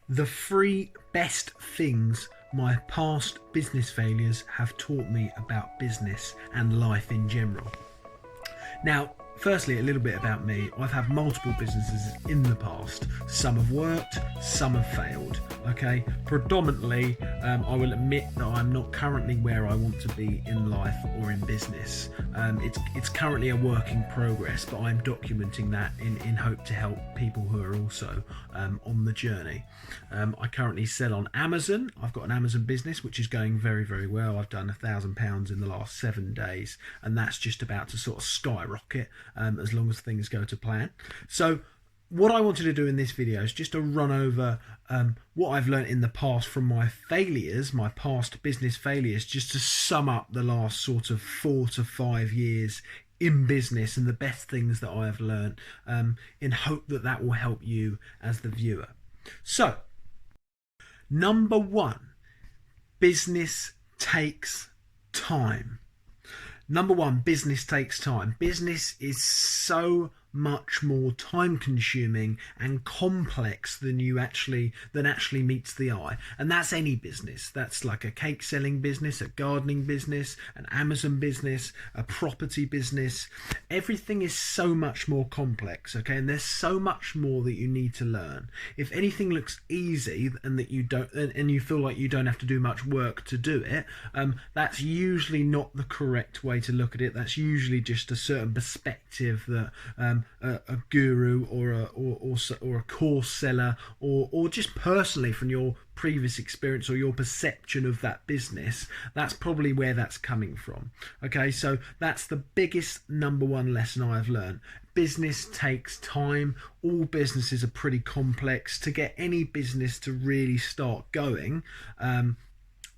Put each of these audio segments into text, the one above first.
The three best things my past business failures have taught me about business and life in general. Now, firstly, a little bit about me. I've had multiple businesses in the past. Some have worked, some have failed. Okay, predominantly, I will admit that I'm not currently where I want to be in life or in business. It's currently a work in progress, but I'm documenting that in hope to help people who are also on the journey. I currently sell on Amazon. I've got an Amazon business which is going very, very well. I've done £1,000 in the last 7 days, and that's just about to sort of skyrocket as long as things go to plan. So what I wanted to do in this video is just to run over what I've learned in the past from my failures, my past business failures, just to sum up the last sort of 4 to 5 years in business and the best things that I have learned, in hope that that will help you as the viewer. So, number one, business takes time. Number one, business takes time. Business is so much more time consuming and complex than actually meets the eye, and that's any business. That's like a cake selling business, a gardening business, an Amazon business, a property business. Everything is so much more complex, okay, and there's so much more that you need to learn. If anything looks easy and that you don't, and you feel like you don't have to do much work to do it, that's usually not the correct way to look at it. That's usually just a certain perspective that a guru or a course seller or just personally from your previous experience or your perception of that business, that's probably where that's coming from. Okay, so that's the biggest number one lesson I've learned. Business takes time. All businesses are pretty complex. To get any business to really start going,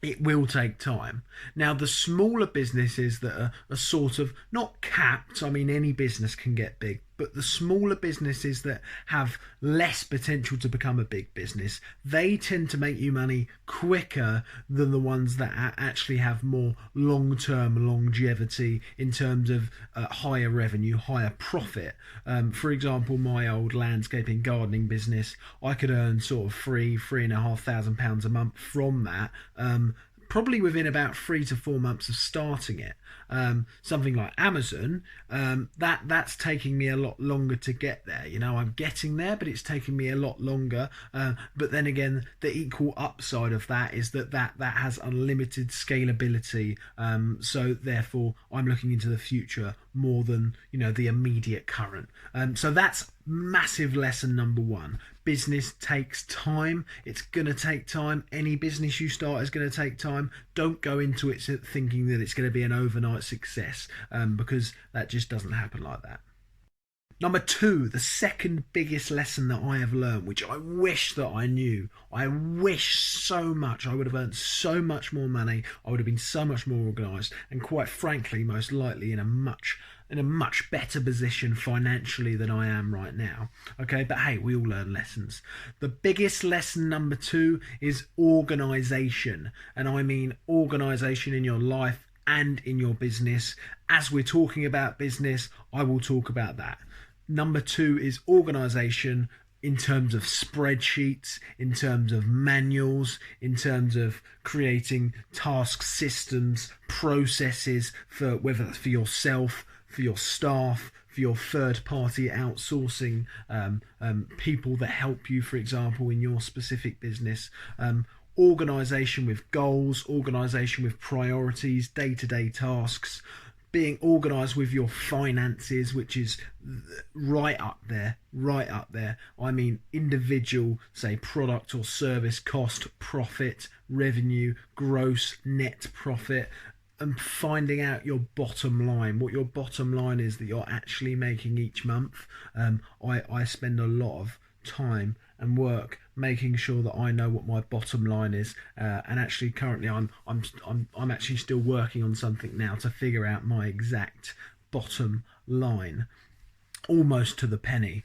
it will take time. Now, the smaller businesses that are sort of not capped, I mean, any business can get big, but the smaller businesses that have less potential to become a big business, they tend to make you money quicker than the ones that actually have more long-term longevity in terms of higher revenue, higher profit. For example, my old landscaping gardening business, I could earn sort of £3,500 a month from that, probably within about 3 to 4 months of starting it. Something like Amazon, that's taking me a lot longer to get there. You know, I'm getting there, but it's taking me a lot longer. But then again, the equal upside of that is that has unlimited scalability. So therefore, I'm looking into the future more than, you know, the immediate current. So that's massive lesson number one. Business takes time. It's going to take time. Any business you start is going to take time. Don't go into it thinking that it's going to be an overnight success, because that just doesn't happen like that. Number two, the second biggest lesson that I have learned, which I wish that I knew. I wish so much I would have earned so much more money. I would have been so much more organised, and quite frankly, most likely in a much better position financially than I am right now. Okay, but hey, we all learn lessons. The biggest lesson, number two, is organisation, and I mean organisation in your life and in your business. As we're talking about business, I will talk about that. Number two is organisation in terms of spreadsheets, in terms of manuals, in terms of creating task systems, processes, for whether that's for yourself, for your staff, for your third-party outsourcing people that help you, for example, in your specific business. Organisation with goals, organisation with priorities, day-to-day tasks, being organised with your finances, which is right up there. I mean, individual, say, product or service cost, profit, revenue, gross, net profit, and finding out your bottom line, what your bottom line is that you're actually making each month. I spend a lot of time and work making sure that I know what my bottom line is, and actually currently I'm actually still working on something now to figure out my exact bottom line, almost to the penny,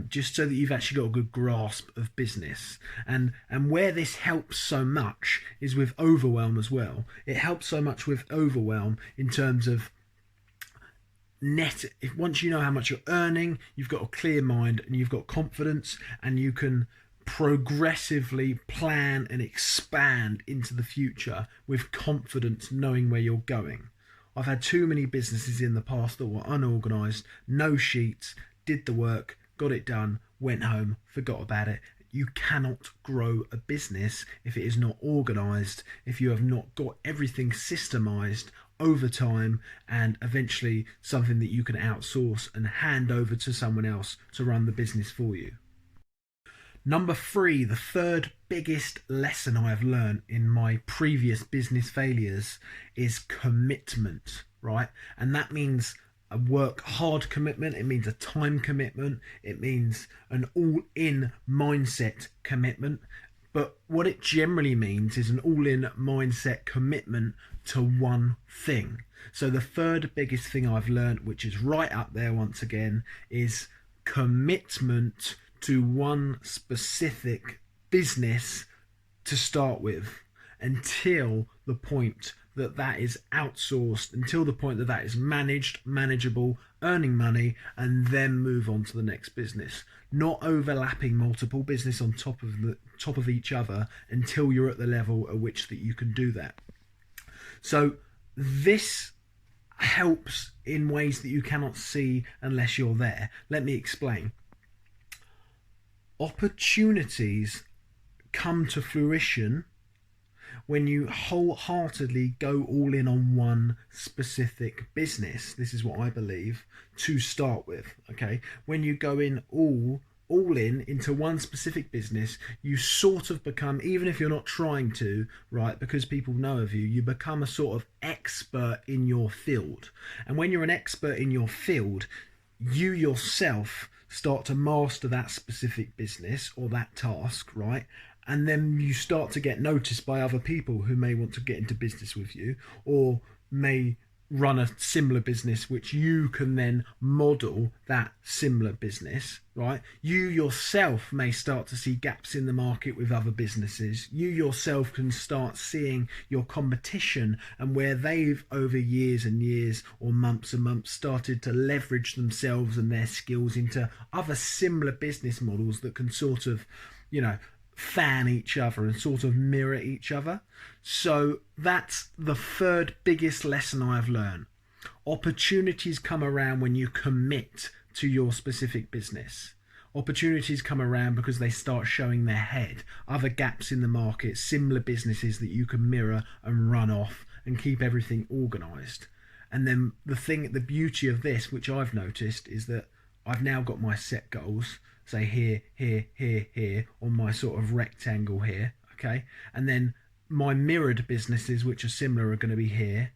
just so that you've actually got a good grasp of business. And where this helps so much is with overwhelm as well. It helps so much with overwhelm in terms of once you know how much you're earning, you've got a clear mind and you've got confidence, and you can progressively plan and expand into the future with confidence, knowing where you're going. I've had too many businesses in the past that were unorganized, no sheets, did the work, got it done, went home, forgot about it. You cannot grow a business if it is not organized, if you have not got everything systemized over time, and eventually something that you can outsource and hand over to someone else to run the business for you. Number 3, the third biggest lesson I have learned in my previous business failures is commitment, right? And that means a work hard commitment, it means a time commitment, it means an all-in mindset commitment. But what it generally means is an all-in mindset commitment to one thing. So the third biggest thing I've learned, which is right up there once again, is commitment to one specific business to start with, until the point that that is outsourced, until the point that that is managed, manageable, earning money, and then move on to the next business. Not overlapping multiple business on top of each other until you're at the level at which that you can do that. So this helps in ways that you cannot see unless you're there. Let me explain. Opportunities come to fruition when you wholeheartedly go all in on one specific business. This is what I believe, to start with. Okay, when you go in all in into one specific business, you sort of become, even if you're not trying to, right, because people know of you, you become a sort of expert in your field. And when you're an expert in your field, you yourself start to master that specific business or that task, right? And then you start to get noticed by other people who may want to get into business with you, or may run a similar business which you can then model that similar business, right? You yourself may start to see gaps in the market with other businesses. You yourself can start seeing your competition and where they've over years and years or months and months started to leverage themselves and their skills into other similar business models that can sort of, fan each other and sort of mirror each other. So that's the third biggest lesson I've learned. Opportunities come around when you commit to your specific business. Opportunities come around because they start showing their head, other gaps in the market, similar businesses that you can mirror and run off and keep everything organized. And then the beauty of this, which I've noticed, is that I've now got my set goals, say here, here, here, here, on my sort of rectangle here, okay? And then my mirrored businesses, which are similar, are going to be here,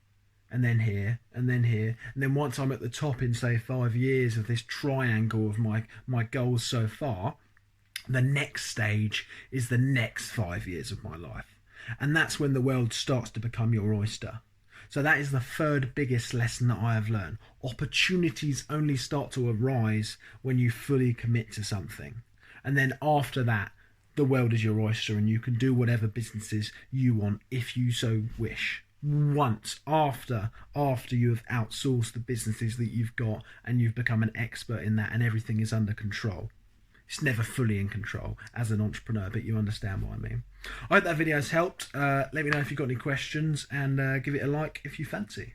and then here, and then here. And then once I'm at the top in, say, 5 years of this triangle of my goals so far, the next stage is the next 5 years of my life. And that's when the world starts to become your oyster. So that is the third biggest lesson that I have learned. Opportunities only start to arise when you fully commit to something. And then after that, the world is your oyster and you can do whatever businesses you want if you so wish. Once after you have outsourced the businesses that you've got and you've become an expert in that and everything is under control. It's never fully in control as an entrepreneur, but you understand what I mean. I hope that video has helped. Let me know if you've got any questions, and give it a like if you fancy.